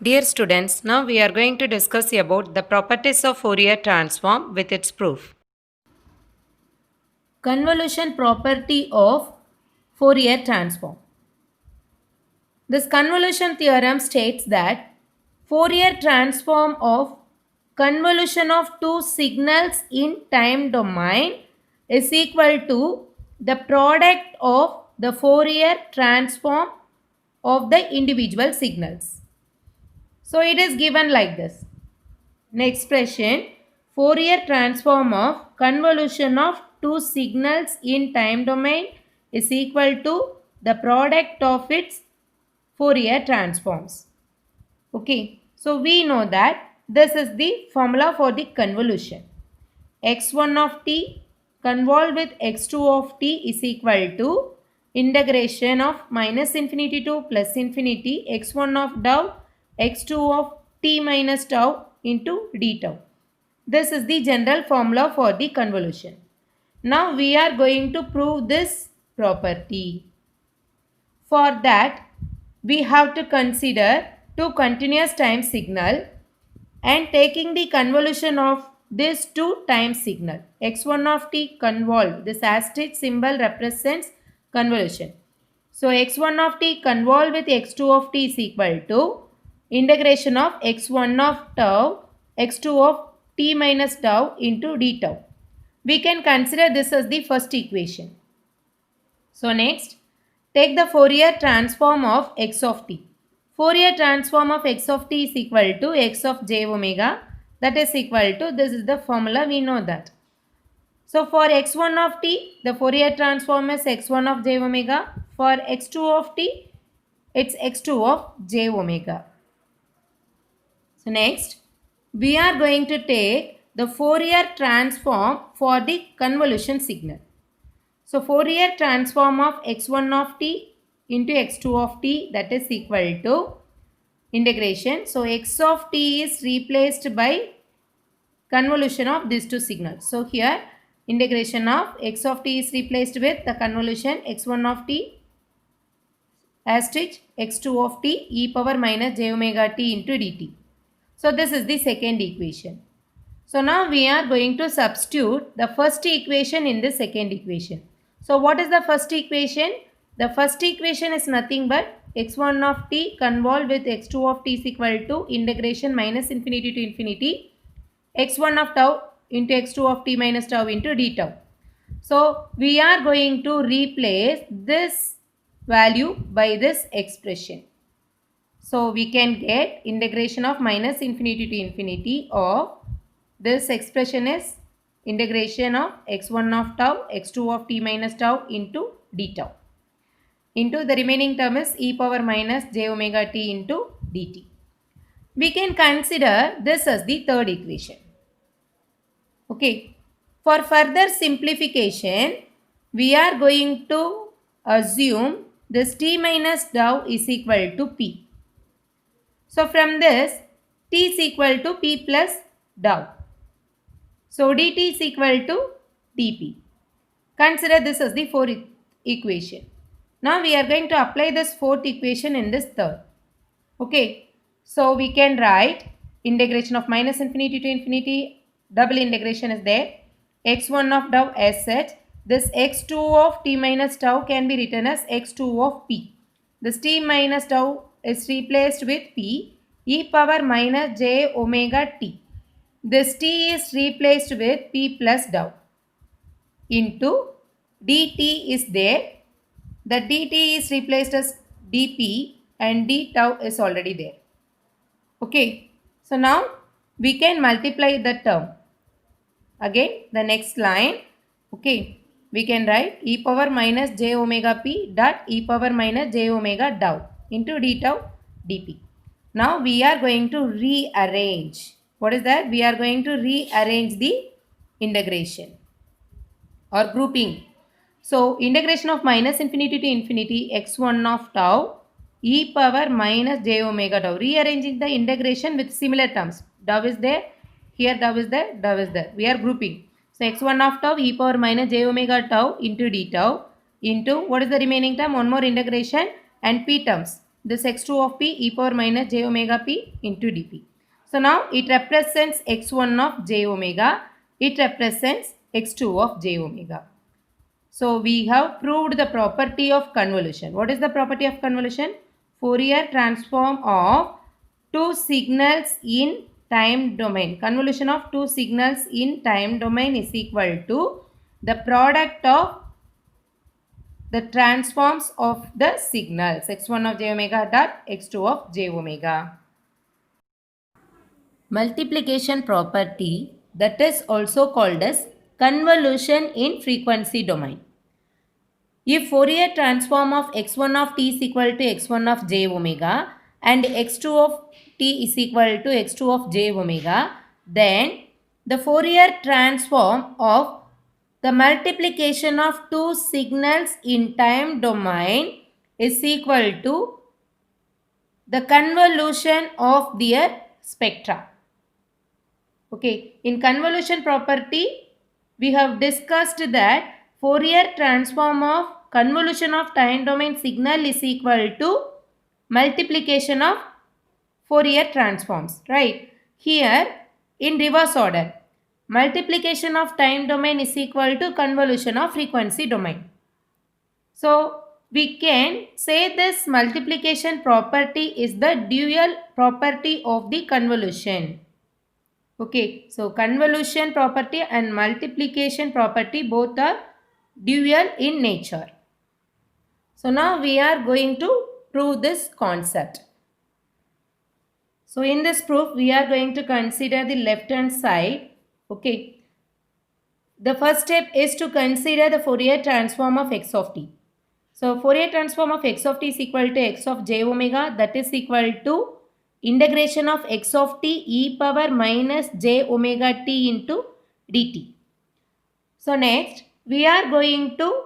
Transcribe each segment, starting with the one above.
Dear students, now we are going to discuss about the properties of Fourier transform with its proof. Convolution property of Fourier transform. This convolution theorem states that Fourier transform of convolution of two signals in time domain is equal to the product of the Fourier transform of the individual signals. So it is given like this. An expression Fourier transform of convolution of two signals in time domain is equal to the product of its Fourier transforms. Okay, so we know that this is the formula for the convolution. x1 of t convolved with x2 of t is equal to integration of minus infinity to plus infinity x1 of tau x2 of t minus tau into d tau. This is the general formula for the convolution. Now we are going to prove this property. For that, we have to consider two continuous time signal and taking the convolution of this two time signal. x1 of t convolved. This asterisk symbol represents convolution. So x1 of t convolved with x2 of t is equal to integration of x1 of tau x2 of t minus tau into d tau. We can consider this as the first equation. So next, take the Fourier transform of x of t. Fourier transform of x of t is equal to x of j omega, that is equal to, this is the formula, we know that. So for x1 of t, the Fourier transform is x1 of j omega. For x2 of t, it's x2 of j omega. So next, we are going to take the Fourier transform for the convolution signal. So Fourier transform of x1 of t into x2 of t, that is equal to integration. So x of t is replaced by convolution of these two signals. So here integration of x of t is replaced with the convolution x1 of t asterisk x2 of t e power minus j omega t into dt. So this is the second equation. So now we are going to substitute the first equation in the second equation. So what is the first equation? The first equation is nothing but x1 of t convolved with x2 of t is equal to integration minus infinity to infinity x1 of tau into x2 of t minus tau into d tau. So we are going to replace this value by this expression. So we can get integration of minus infinity to infinity of this expression is integration of x1 of tau, x2 of t minus tau into d tau. Into the remaining term is e power minus j omega t into dt. We can consider this as the third equation. Okay. For further simplification, we are going to assume this t minus tau is equal to p. So from this, t is equal to p plus tau. So dt is equal to dp. Consider this as the fourth equation. Now we are going to apply this fourth equation in this third. Okay. So we can write integration of minus infinity to infinity, double integration is there. x1 of tau as such. This x2 of t minus tau can be written as x2 of p. This t minus tau is replaced with p e power minus j omega t. This t is replaced with p plus tau into dt is there. The dt is replaced as dp and d tau is already there. Okay. So now we can multiply the term. Again the next line. Okay. We can write e power minus j omega p dot e power minus j omega tau into d tau dp. Now we are going to rearrange. What is that? We are going to rearrange the integration or grouping. So integration of minus infinity to infinity x1 of tau e power minus j omega tau. Rearranging the integration with similar terms. Tau is there, here tau is there, tau is there. We are grouping. So x1 of tau e power minus j omega tau into d tau into what is the remaining term? One more integration and p terms. this x2 of p e power minus j omega p into dp. So now it represents x1 of j omega, it represents x2 of j omega. So we have proved the property of convolution. What is the property of convolution? Fourier transform of two signals in time domain. Convolution of two signals in time domain is equal to the product of the transforms of the signals x1 of j omega dot x2 of j omega. Multiplication property, that is also called as convolution in frequency domain. If Fourier transform of x1 of t is equal to x1 of j omega and x2 of t is equal to x2 of j omega, then the Fourier transform of the multiplication of two signals in time domain is equal to the convolution of their spectra. Okay, in convolution property, we have discussed that Fourier transform of convolution of time domain signal is equal to multiplication of Fourier transforms, right? Here, in reverse order, multiplication of time domain is equal to convolution of frequency domain. So, we can say this multiplication property is the dual property of the convolution. Okay, so convolution property and multiplication property both are dual in nature. So now we are going to prove this concept. So in this proof, we are going to consider the left hand side. Okay, the first step is to consider the Fourier transform of x of t. So Fourier transform of x of t is equal to x of j omega, that is equal to integration of x of t e power minus j omega t into dt. So next we are going to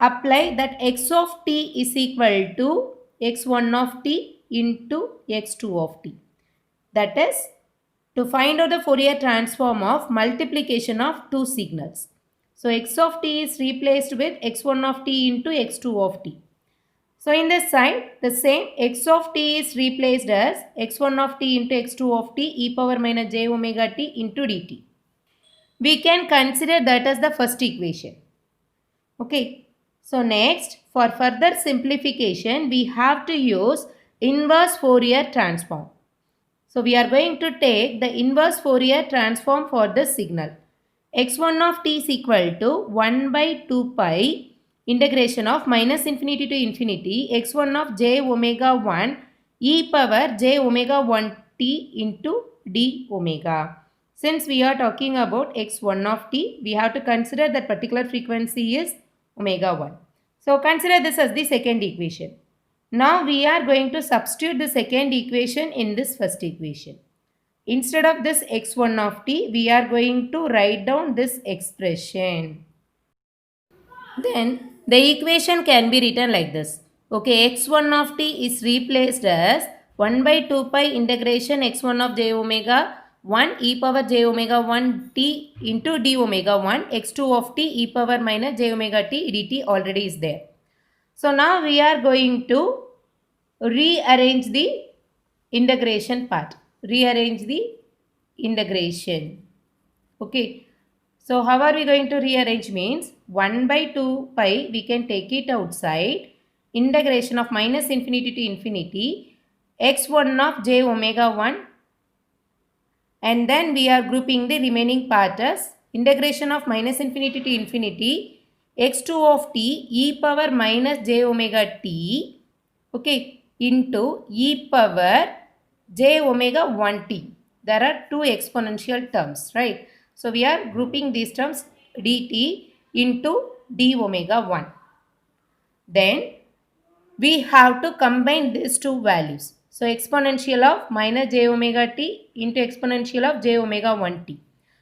apply that x of t is equal to x1 of t into x2 of t. That is to find out the Fourier transform of multiplication of two signals. So x of t is replaced with x1 of t into x2 of t. So in this side, the same x of t is replaced as x1 of t into x2 of t e power minus j omega t into dt. We can consider that as the first equation. Okay. So next, for further simplification, we have to use inverse Fourier transform. So we are going to take the inverse Fourier transform for the signal. x1 of t is equal to 1 by 2 pi integration of minus infinity to infinity x1 of j omega 1 e power j omega 1 t into d omega. Since we are talking about x1 of t, we have to consider that particular frequency is omega 1. So consider this as the second equation. Now we are going to substitute the second equation in this first equation. Instead of this x1 of t, we are going to write down this expression. Then the equation can be written like this. Okay, x1 of t is replaced as 1 by 2 pi integration x1 of j omega 1 e power j omega 1 t into d omega 1 x2 of t e power minus j omega t dt already is there. So now we are going to rearrange the integration part. Rearrange the integration. Okay. So how are we going to rearrange means 1 by 2 pi we can take it outside. Integration of minus infinity to infinity x1 of j omega 1 and then we are grouping the remaining part as integration of minus infinity to infinity x2 of t e power minus j omega t, okay, into e power j omega 1t. There are two exponential terms, right? So we are grouping these terms dt into d omega 1. Then we have to combine these two values. So exponential of minus j omega t into exponential of j omega 1t.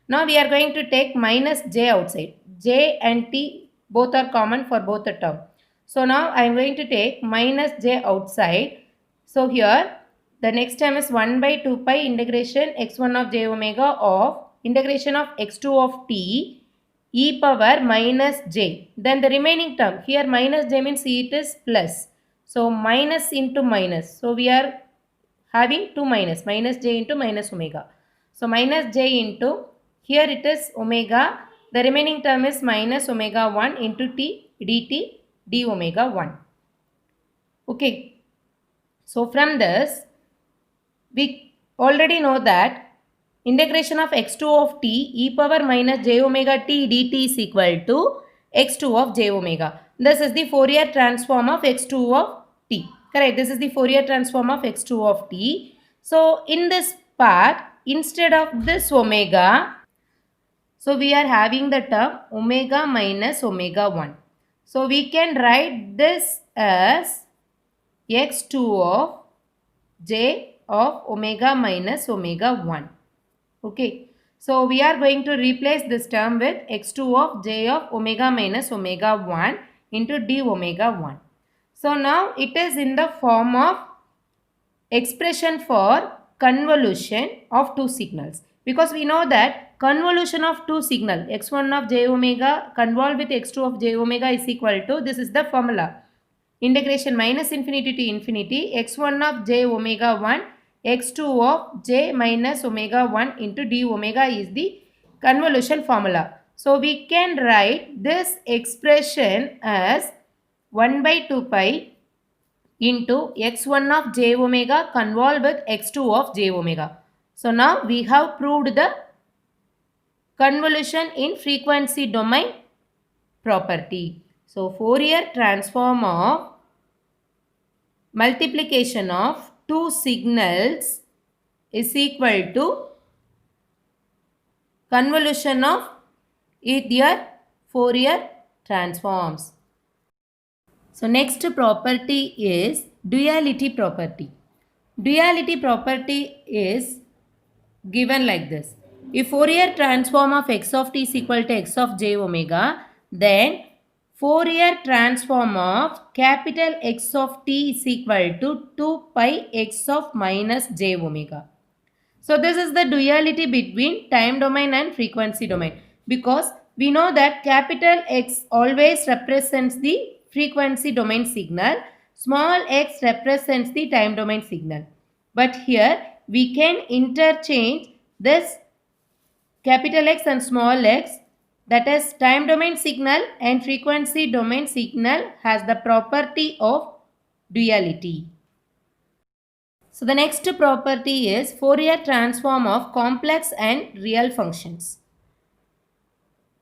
Now we are going to take minus j outside. J and t both are common for both the term. So now I am going to take minus j outside. So here the next term is 1 by 2 pi integration x1 of j omega of integration of x2 of t e power minus j. Then the remaining term, here minus j means it is plus. So minus into minus. So we are having 2 minus j into minus omega. So minus j into, here it is omega, the remaining term is minus omega 1 into t dt d omega 1. Okay. So from this, we already know that integration of x2 of t e power minus j omega t dt is equal to x2 of j omega. This is the Fourier transform of x2 of t. Correct. This is the Fourier transform of x2 of t. So in this part, instead of this omega, so we are having the term omega minus omega 1. So we can write this as x2 of j of omega minus omega 1. Okay. So we are going to replace this term with x2 of j of omega minus omega 1 into d omega 1. So now it is in the form of expression for convolution of two signals, because we know that convolution of two signal x1 of j omega convolved with x2 of j omega is equal to, this is the formula, integration minus infinity to infinity x1 of j omega 1 x2 of j minus omega 1 into d omega is the convolution formula. So we can write this expression as 1 by 2 pi into x1 of j omega convolved with x2 of j omega. So now we have proved the convolution in frequency domain property. So Fourier transform of multiplication of two signals is equal to convolution of their Fourier transforms. So next property is duality property. Duality property is given like this. If Fourier transform of x of t is equal to x of j omega, then Fourier transform of capital X of t is equal to 2 pi x of minus j omega. So this is the duality between time domain and frequency domain, because we know that capital X always represents the frequency domain signal, small x represents the time domain signal. But here we can interchange this capital X and small x, that is time domain signal and frequency domain signal has the property of duality. So the next property is Fourier transform of complex and real functions.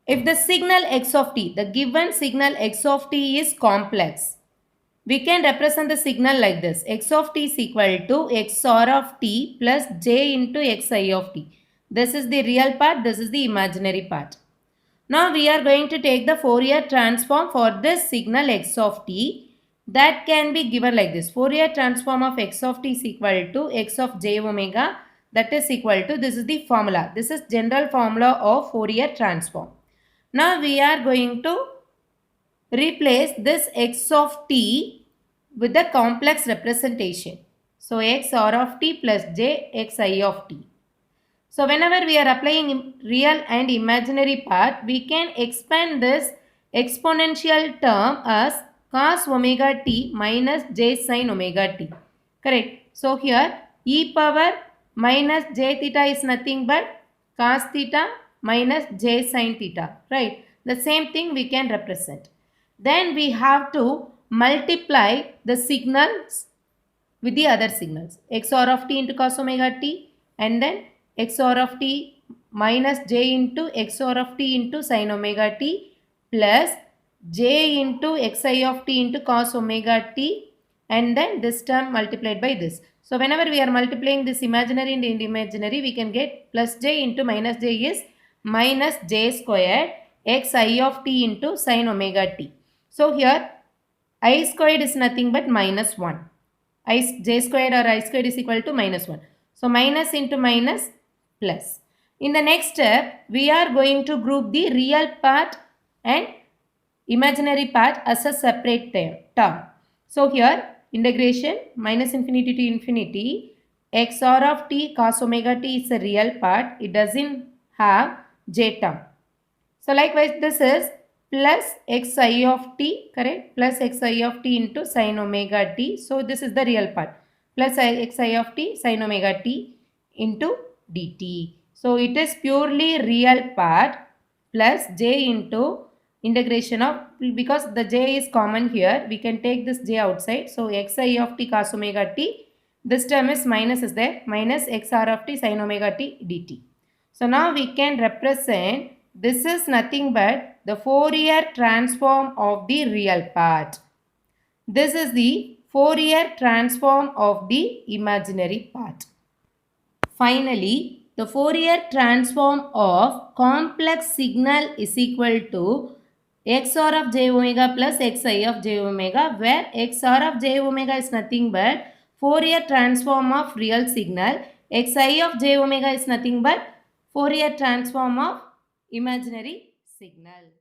If the signal x of t, the given signal x of t is complex, we can represent the signal like this. X of t is equal to xr of t plus j into xi of t. This is the real part, this is the imaginary part. Now we are going to take the Fourier transform for this signal x of t. That can be given like this. Fourier transform of x of t is equal to x of j omega, that is equal to, this is the formula. This is general formula of Fourier transform. Now we are going to replace this x of t with the complex representation. So x r of t plus j x I of t. So whenever we are applying real and imaginary part, we can expand this exponential term as cos omega t minus j sin omega t. Correct. So here e power minus j theta is nothing but cos theta minus j sin theta. Right. The same thing we can represent. Then we have to multiply the signals with the other signals. xr of t into cos omega t, and then xr of t minus j into xr of t into sin omega t plus j into xi of t into cos omega t, and then this term multiplied by this. So whenever we are multiplying this imaginary and imaginary, we can get plus j into minus j is minus j squared xi of t into sin omega t. So here I squared is nothing but minus 1. J squared or I squared is equal to minus 1. So minus into minus plus. In the next step, we are going to group the real part and imaginary part as a separate term. So here integration minus infinity to infinity xr of t cos omega t is a real part. It doesn't have j term. So likewise this is plus xi of t, correct, plus xi of t into sin omega t. So this is the real part, plus xi of t sin omega t into dt. So it is purely real part plus j into integration of, because the j is common here, we can take this j outside. So xi of t cos omega t, this term is minus is there, minus xr of t sin omega t dt. So now we can represent, this is nothing but the Fourier transform of the real part. This is the Fourier transform of the imaginary part. Finally, the Fourier transform of complex signal is equal to xr of j omega plus xi of j omega, where xr of j omega is nothing but Fourier transform of real signal, xi of j omega is nothing but Fourier transform of imaginary signal.